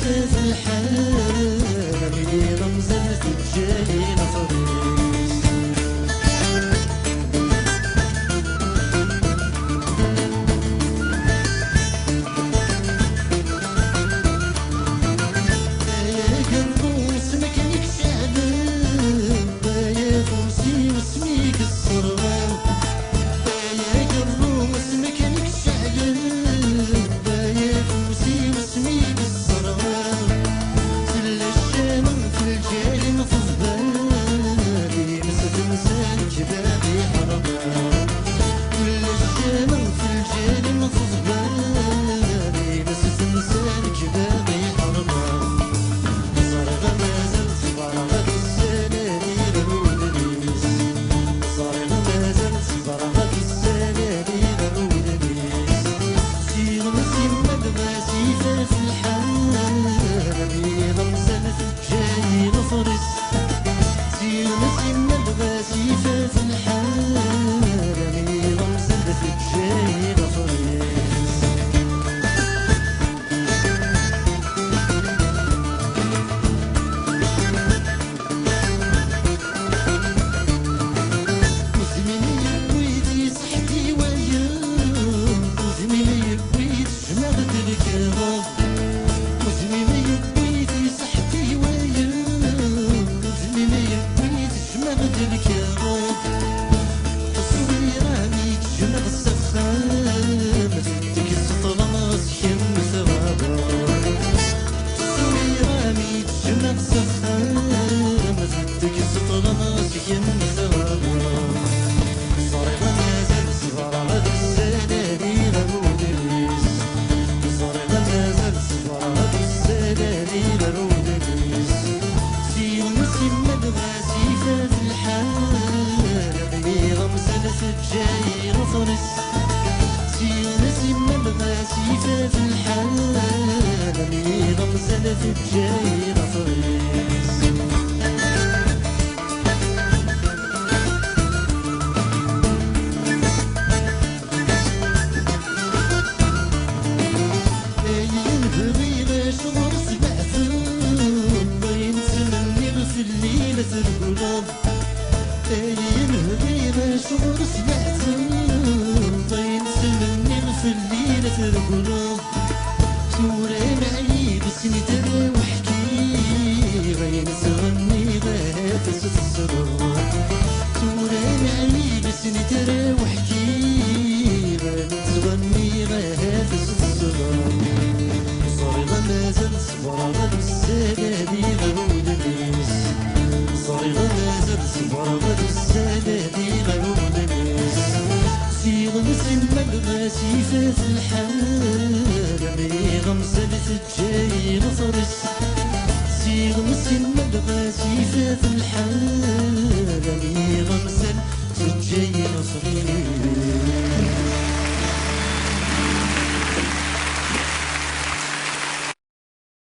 في الحال اللي رمزت الجاي نفريس. يا قلبو اسمك نكشعل يا فوسي واسميك الصرغان. يا قلبو اسمك نكشعل يا فوسي واسميك الصرغان. كل الشام في الجيل نفض بالي نسد مسالك باقي حرمان. كل الشام في الجيل نفض بالي نسد مسالك باقي حرمان. صارغة مازال صبرغة السناني غنودنيس. صارغة مازال صبرغة السناني غنودنيس. سيغ مسيما بغاسيفة في الحال بيض مسالف الجاي نفرس. سيغ مسيما بغاسيفة في الحال بيض مسالف الجاي نفرس. وزميلي بويدي صحتي وياه. وزميلي بويدي جمعت الكرام. وزميلي بويدي صحتي وياه. وزميلي بويدي جمعت الكرام. تصويرة ميت جمع السخام تدك السطرة سيم ثوابا. تصويرة ميت جمع السخام تدك السطرة سيم ثوابا. صارغة مازال صبرغة السناني غنودنيس. صارغة مازال صبرغة السناني غنودنيس. سيغ مسيما بغاسيفة في الحال بيض مسالف الجاي نفرس. سيغ مسيما بغاسيفة في الحال بيض مسالف الجاي نفرس. ينهضي باش غرس بعثم بين تمني في الليلة القلوب. ينهضي باش غرس بعثم بين تمني في الليلة القلوب. توري معي بسني ترى وحكي بين تغني بهاتس الصبر. توري معي بسني ترى وحكي بين تغني بهاتس الصبر. صارغة مازال صبرغة السناني غنودنيس. صارغة مازال صبرغة السناني غنودنيس. سيغ مسيما بغاسيفة في الحال بيغ مسالف الجاي نفرس. سيغ مسيما بغاسيفة في الحال بيغ مسالف الجاي نفرس.